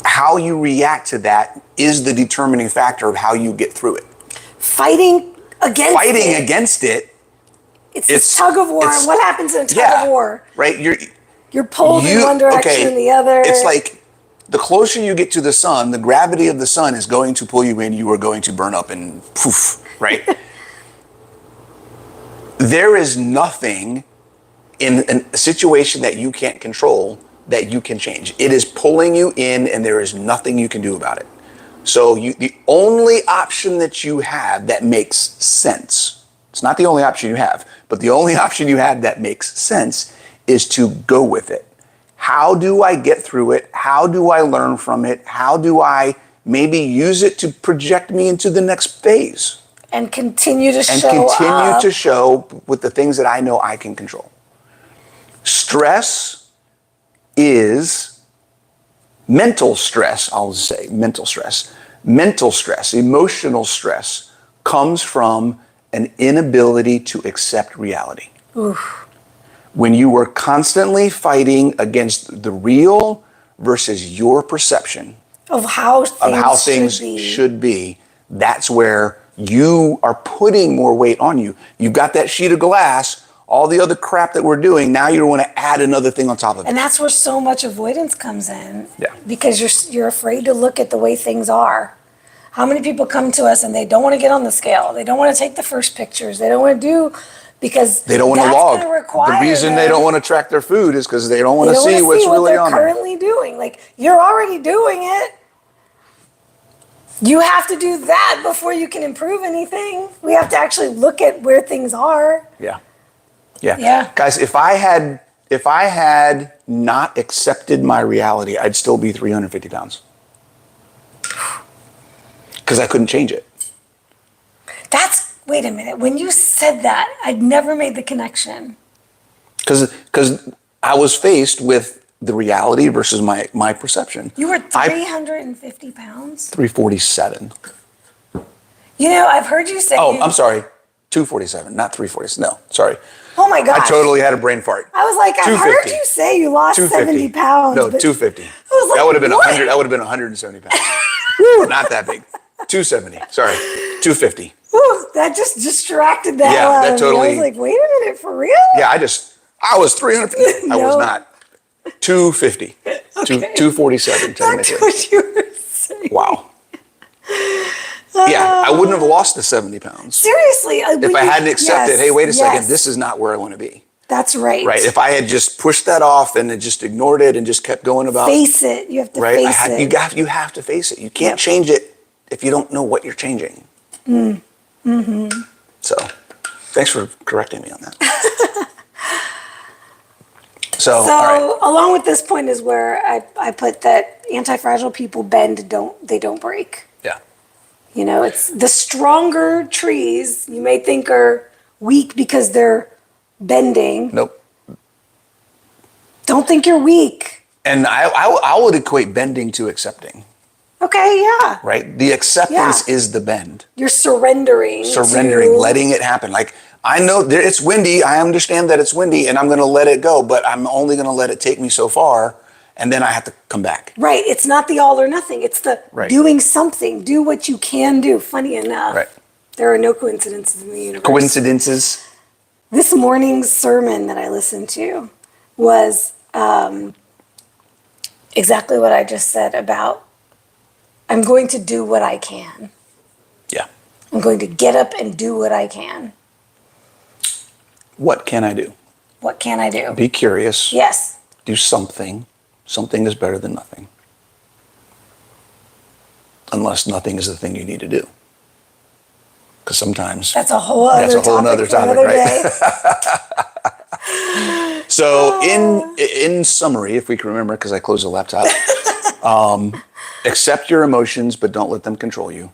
How you react to that is the determining factor of how you get through it. Fighting against it, it's this tug of war. And what happens in a tug of war? Right. You're pulled in one direction and the other. It's like the closer you get to the sun, the gravity of the sun is going to pull you in. You are going to burn up and poof, right? There is nothing in a situation that you can't control that you can change. It is pulling you in, and there is nothing you can do about it. So the only option that you have that makes sense, it's not the only option you have, but the only option you have that makes sense is to go with it. How do I get through it? How do I learn from it? How do I maybe use it to project me into the next phase? And continue to show with the things that I know I can control. Stress is mental stress, I'll say mental stress. Mental stress, emotional stress comes from an inability to accept reality. Oof. When you are constantly fighting against the real versus your perception of how things should be, that's where you are putting more weight on you. You've got that sheet of glass, all the other crap that we're doing, now you want to add another thing on top of it. And that's where so much avoidance comes in. Yeah. Because you're afraid to look at the way things are. How many people come to us and they don't want to get on the scale? They don't want to take the first pictures. They don't want to do, because they don't want to log. The reason they don't want to track their food is because they don't want to see what's really on there. They're currently doing. Like, you're already doing it. You have to do that before you can improve anything. We have to actually look at where things are. Yeah. Guys, if I had not accepted my reality, I'd still be 350 pounds. Because I couldn't change it. Wait a minute. When you said that, I'd never made the connection. Because I was faced with the reality versus my perception. You were 350 pounds? 347. I've heard you say... Oh, I'm sorry. 247, not 347. No, sorry. Oh my gosh. I totally had a brain fart. I was like, I've heard you say you lost 70 pounds. No, 250. Like, that would have been 100. That would have been 170 pounds. Woo, not that big. 270. Sorry, 250. Ooh, that just distracted the hell out of me. I was like, wait a minute, for real? Yeah, I was 350. No. I was not. 250. Okay. 247 technically. That's what you were saying. Wow. Yeah, I wouldn't have lost the 70 pounds. Seriously. If I hadn't accepted, hey, wait a second, this is not where I want to be. That's right. Right. If I had just pushed that off and just ignored it and just kept going about. Face it. You have to face it. You have to face it. You can't change it if you don't know what you're changing. Mm-hmm. So, thanks for correcting me on that. So all right. Along with this point is where I put that anti-fragile people bend, they don't break. Yeah. It's the stronger trees you may think are weak because they're bending. Nope. Don't think you're weak. And I would equate bending to accepting. Okay, yeah. Right? The acceptance is the bend. You're surrendering. Letting it happen. Like, I know it's windy. I understand that it's windy, and I'm going to let it go, but I'm only going to let it take me so far, and then I have to come back. Right. It's not the all or nothing. It's the doing something. Do what you can do. Funny enough, there are no coincidences in the universe. Coincidences? This morning's sermon that I listened to was exactly what I just said about I'm going to do what I can. Yeah. I'm going to get up and do what I can. What can I do? What can I do? Be curious. Yes. Do something. Something is better than nothing. Unless nothing is the thing you need to do. Because sometimes that's a whole other topic, right? So in summary, if we can remember, because I closed the laptop, accept your emotions, but don't let them control you.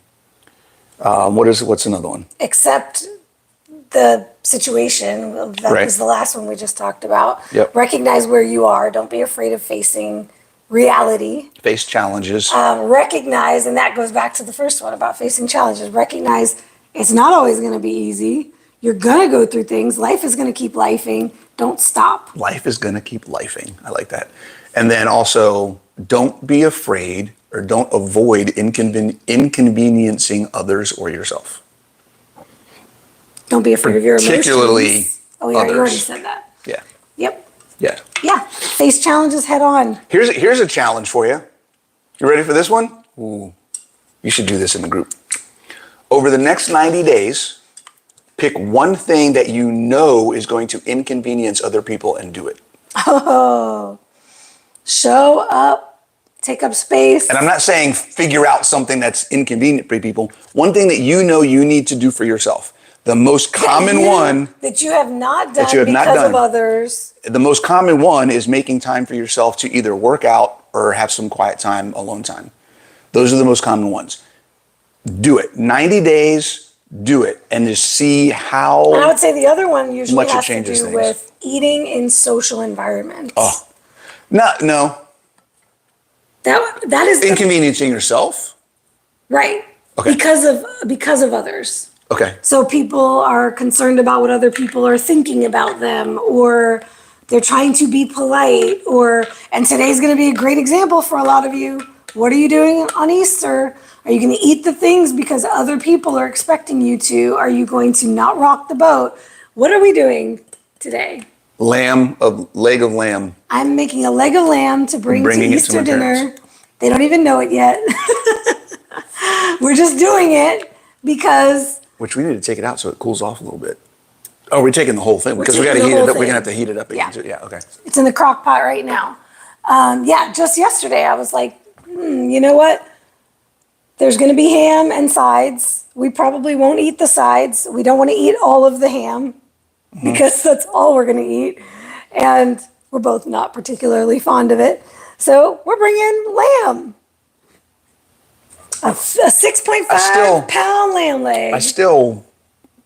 What's another one? Accept the situation. That was the last one we just talked about. Yep. Recognize where you are. Don't be afraid of facing reality. Face challenges. Recognize, and that goes back to the first one about facing challenges. Recognize it's not always going to be easy. You're going to go through things. Life is going to keep lifing. Don't stop. Life is going to keep lifing. I like that. And then also, don't be afraid or don't avoid inconveniencing others or yourself. Don't be afraid of your emotions. Particularly Oh, yeah, others. you already said that. Yeah. Yep. Yeah. Yeah. Face challenges head on. Here's a challenge for you. You ready for this one? Ooh. You should do this in the group. Over the next 90 days, pick one thing that you know is going to inconvenience other people and do it. Oh, show up, take up space. And I'm not saying figure out something that's inconvenient for people. One thing that you know you need to do for yourself. The most common one that you have not done because of others. The most common one is making time for yourself to either work out or have some quiet time, alone time. Those are the most common ones. Do it. 90 days, do it. And just see how And I would say the other one usually much it has to changes do things. with eating in social environments. Oh, no. That is Inconveniencing yourself? right. Okay. Because of others. Okay. So people are concerned about what other people are thinking about them, or they're trying to be polite, and today's going to be a great example for a lot of you. What are you doing on Easter? Are you going to eat the things because other people are expecting you to? Are you going to not rock the boat? What are we doing today? Leg of lamb. I'm making a leg of lamb to bring to Easter dinner. They don't even know it yet. We're just doing it because... Which we need to take it out so it cools off a little bit. Oh, we're taking the whole thing because we got to taking heat the it whole up. We're thing. going to have to heat it up again. Yeah. Yeah, okay. It's in the crock pot right now. Just yesterday I was like, you know what? There's going to be ham and sides. We probably won't eat the sides. We don't want to eat all of the ham because that's all we're going to eat. And we're both not particularly fond of it. So we're bringing lamb. A 6.5 pound lamb leg. I still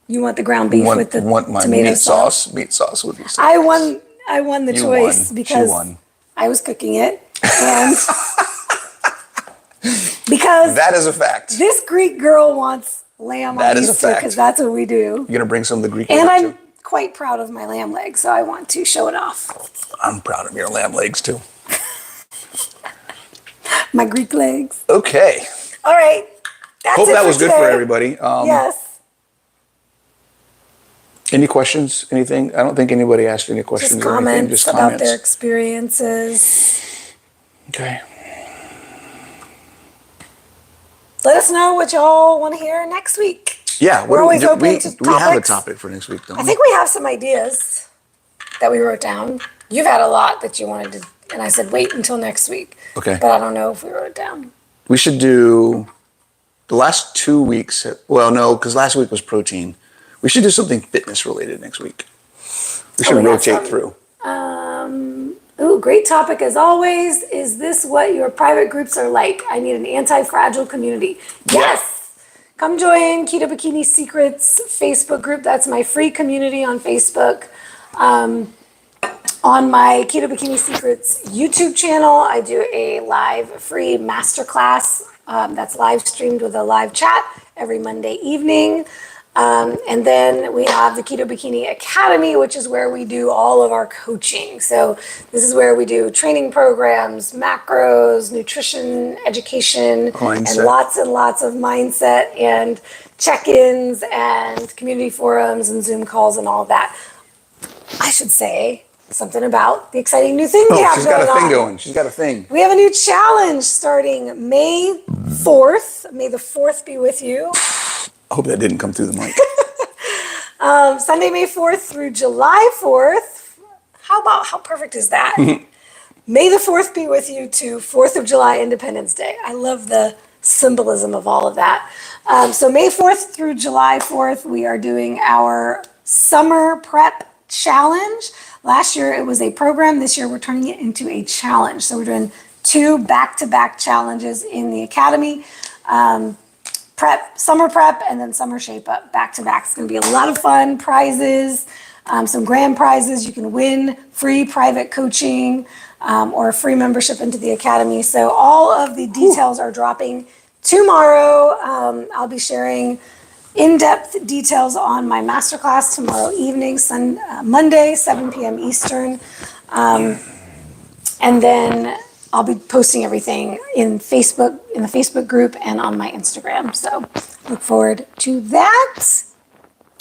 You want the ground beef with the want my tomato meat sauce. Meat sauce with me. I won the choice because I was cooking it. And because that is a fact. This Greek girl wants lamb on Easter because that's what we do. You're going to bring some of the Greek And I'm quite proud of my lamb legs, so I want to show it off. I'm proud of your lamb legs too. My Greek legs. Okay. All right. Hope that was good for everybody. Yes. Any questions? Anything? I don't think anybody asked any questions. Just comments Just about their experiences. Okay. Let us know what y'all want to hear next week. Yeah, we're always open to topics. We have a topic for next week, don't we? I think we have some ideas that we wrote down. You've had a lot that you wanted to, and I said wait until next week. Okay. But I don't know if we wrote it down. We should do the last 2 weeks. Well, no, because last week was protein. We should do something fitness related next week. We should rotate through. Great topic as always. Is this what your private groups are like? I need an anti-fragile community. Yes. Come join Keto Bikini Secrets Facebook group. That's my free community on Facebook. On my Keto Bikini Secrets YouTube channel, I do a live free masterclass that's live streamed with a live chat every Monday evening. And then we have the Keto Bikini Academy, which is where we do all of our coaching. So this is where we do training programs, macros, nutrition, education, mindset. And lots of mindset and check-ins and community forums and Zoom calls and all that. I should say something about the exciting new thing we have she's going got a thing on. going. She's got a thing. We have a new challenge starting May 4th. May the 4th be with you. I hope that didn't come through the mic. Sunday, May 4th through July 4th. How perfect is that? May the 4th be with you to 4th of July, Independence Day. I love the symbolism of all of that. So May 4th through July 4th, we are doing our summer prep challenge. Last year it was a program. This year we're turning it into a challenge. So we're doing 2 back-to-back challenges in the academy. Summer prep, and then summer shape up back-to-back. It's going to be a lot of fun, prizes, some grand prizes. You can win free private coaching or a free membership into the academy. So all of the details are dropping tomorrow. I'll be sharing in-depth details on my masterclass tomorrow evening, Monday, 7 p.m. Eastern. And then I'll be posting everything in the Facebook group and on my Instagram. So look forward to that.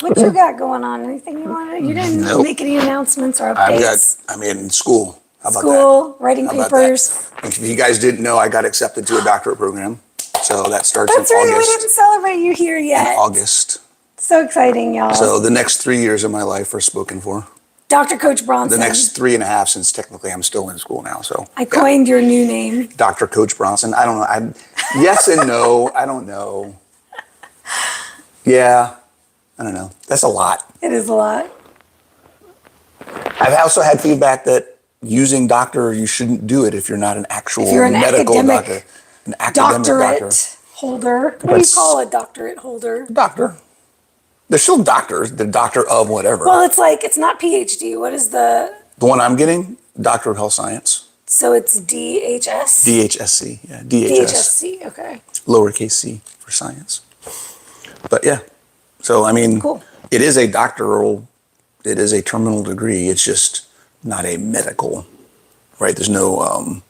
What you got going on? Anything you want to, you didn't make any announcements or updates? I'm in school. How about School, writing How about papers. that? If you guys didn't know, I got accepted to a doctorate program. So that starts That's in right, we August. didn't celebrate you here yet. August. So exciting, y'all. So the next 3 years of my life are spoken for. Dr. Coach Bronson. The next 3.5, since technically I'm still in school now. So I coined your new name. Dr. Coach Bronson. I don't know. Yes and no. I don't know. Yeah. I don't know. That's a lot. It is a lot. I've also had feedback that using doctor, you shouldn't do it if you're not an actual If you're an medical academic doctor. An academic doctorate doctor. holder. What do you call a doctorate holder? Doctor. They're still doctors. The doctor of whatever. Well, it's like, it's not PhD. What is the one I'm getting, Doctor of Health Science. So it's DHS? DHSC. Yeah, DHS. DHSC, okay. Lowercase c for science. But yeah. So, I mean, Cool. It is a doctoral, it is a terminal degree. It's just not a medical, right? There's no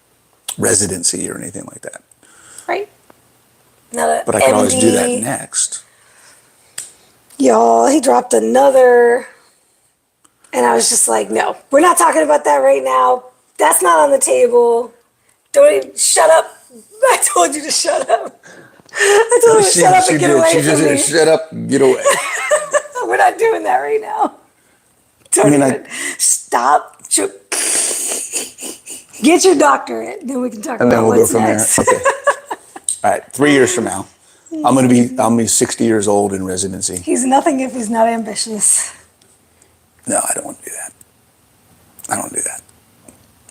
residency or anything like that. Right. Not a But I can always do that MD. next. Y'all, he dropped another, and I was just like, no, we're not talking about that right now. That's not on the table. Don't even, shut up. I told you to shut up. I told him to shut up and get away from me. Shut up, get away. We're not doing that right now. Don't even. Stop. Get your doctorate, then we can talk And then about we'll what's go from next. there. Okay. All right, 3 years from now, I'm gonna be 60 years old in residency. He's nothing if he's not ambitious. No, I don't want to do that. I don't do that.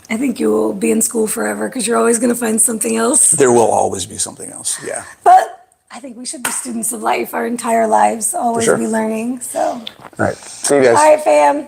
I think you will be in school forever because you're always going to find something else. There will always be something else. Yeah. But I think we should be students of life our entire lives, always sure. be learning. So, All right. See you guys. all right, fam.